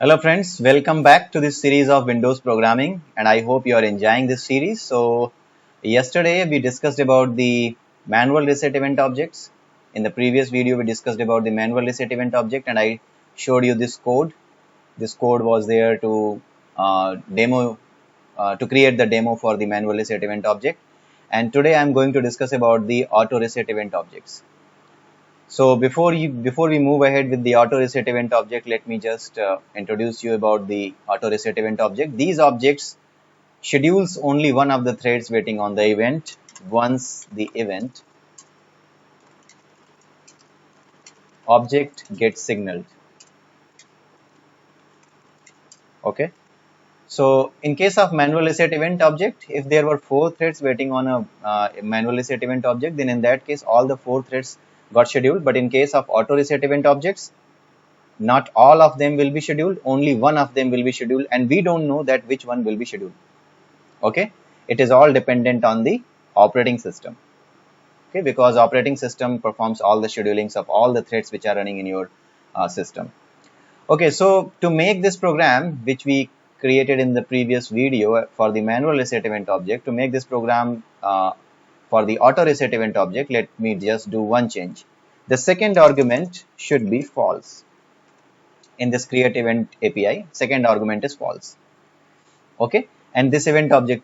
Hello friends, welcome back to this series of Windows programming and I hope you are enjoying this series. So yesterday we discussed about the manual reset event objects. In the previous video we discussed about the manual reset event object and I showed you this code. This code was there to to create the demo for the manual reset event object. And today I am going to discuss about the auto reset event objects. So before we move ahead with the auto reset event object, let me just introduce you about the auto reset event object. These objects schedules only one of the threads waiting on the event once the event object gets signaled. Okay. So in case of manual reset event object, if there were 4 threads waiting on a manual reset event object, then in that case all the 4 threads got scheduled. But in case of auto reset event objects, not all of them will be scheduled, only one of them will be scheduled, and we don't know that which one will be scheduled. Okay, it is all dependent on the operating system. Okay, because operating system performs all the schedulings of all the threads which are running in your system. Okay, so to make this program which we created in the previous video for the manual reset event object, to make this program for the auto reset event object, let me just do one change. The second argument should be false. In this create event API, second argument is false. Okay, and this event object,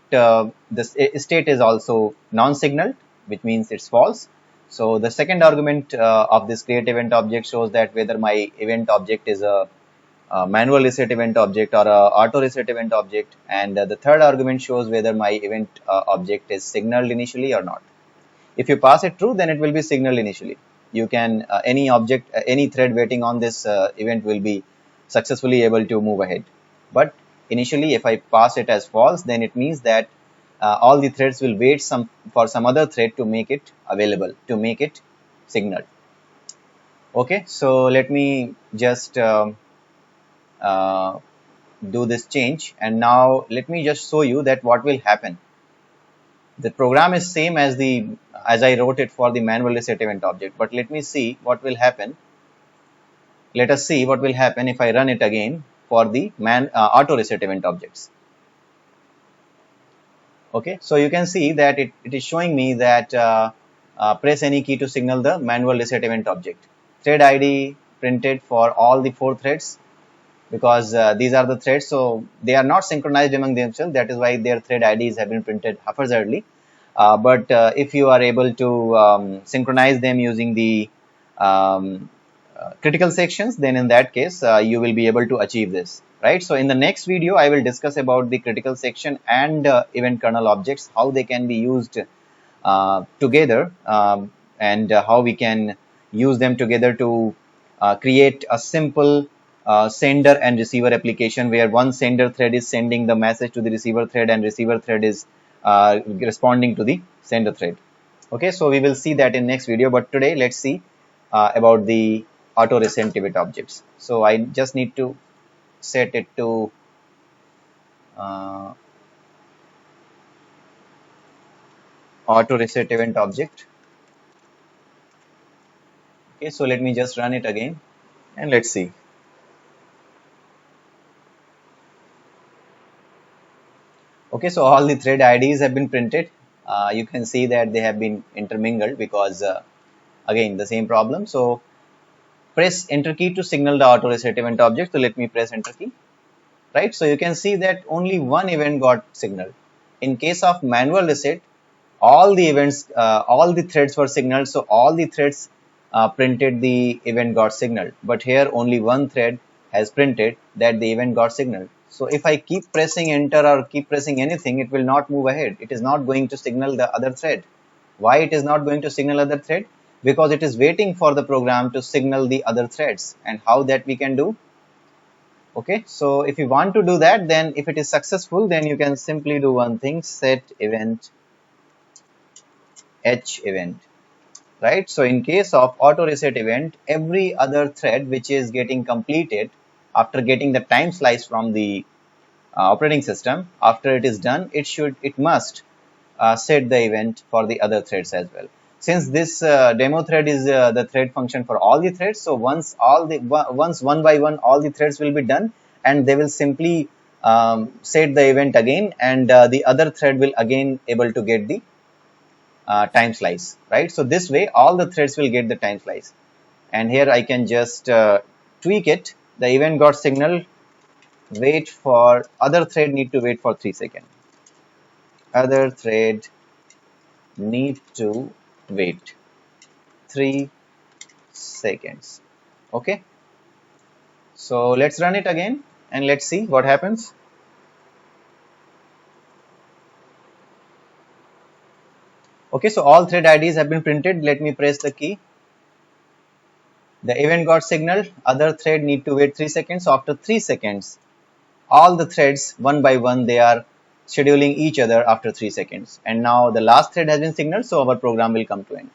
this state is also non-signaled, which means it's false. So the second argument of this create event object shows that whether my event object is a manual reset event object or a auto reset event object, and the third argument shows whether my event object is signaled initially or not. If you pass it true, then it will be signaled initially. You can any object, any thread waiting on this event will be successfully able to move ahead. But initially, if I pass it as false, then it means that all the threads will wait for some other thread to make it available, to make it signaled. Okay, so let me just do this change, and now let me just show you that what will happen. The program is same as I wrote it for the manual reset event object, but let me see what will happen. Let us see what will happen if I run it again for the auto reset event objects. Okay, so you can see that it is showing me that press any key to signal the manual reset event object. Thread ID printed for all the 4 threads, because these are the threads, so they are not synchronized among themselves. That is why their thread IDs have been printed haphazardly. But if you are able to synchronize them using the critical sections, then in that case you will be able to achieve this, right? So in the next video I will discuss about the critical section and event kernel objects, how they can be used together, and how we can use them together to create a simple sender and receiver application, where one sender thread is sending the message to the receiver thread and receiver thread is responding to the sender thread. Okay, so we will see that in next video, but today let's see about the auto reset event objects. So I just need to set it to auto reset event object. Okay, so let me just run it again and let's see. Okay, so all the thread IDs have been printed. You can see that they have been intermingled because again the same problem. So press enter key to signal the auto reset event object. So let me press enter key, right? So you can see that only one event got signaled. In case of manual reset, all the events, all the threads were signaled. So all the threads printed the event got signaled. But here only one thread has printed that the event got signaled. So if I keep pressing enter or keep pressing anything, it will not move ahead. It is not going to signal the other thread. Why it is not going to signal other thread? Because it is waiting for the program to signal the other threads. And how that we can do? Okay, so if you want to do that, then if it is successful, then you can simply do one thing: set event H event, right? So in case of auto reset event, every other thread which is getting completed after getting the time slice from the operating system, after it is done, it must set the event for the other threads as well. Since this demo thread is the thread function for all the threads, so once one by one all the threads will be done, and they will simply set the event again, and the other thread will again able to get the time slice, right? So this way all the threads will get the time slice. And here I can just tweak it. The event got signal, wait for, other thread need to wait for 3 seconds. Other thread need to wait 3 seconds. Okay. So let's run it again and let's see what happens. Okay, so all thread IDs have been printed. Let me press the key. The event got signaled. Other thread need to wait 3 seconds. So after 3 seconds, all the threads one by one, they are scheduling each other after 3 seconds. And now the last thread has been signaled, so our program will come to end.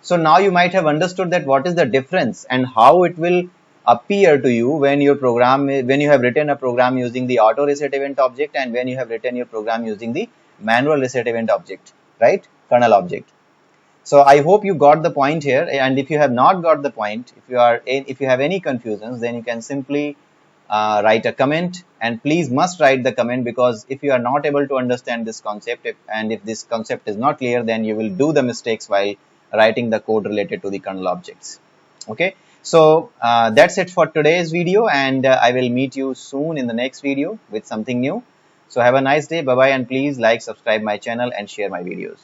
So now you might have understood that what is the difference and how it will appear to you when your program, when you have written a program using the auto reset event object and when you have written your program using the manual reset event object, right? Kernel object. So I hope you got the point here. And if you have not got the point, if you have any confusions, then you can simply write a comment, and please must write the comment, because if you are not able to understand this concept, if this concept is not clear, then you will do the mistakes while writing the code related to the kernel objects. Okay, so that's it for today's video, and I will meet you soon in the next video with something new. So have a nice day. Bye bye, and please like, subscribe my channel and share my videos.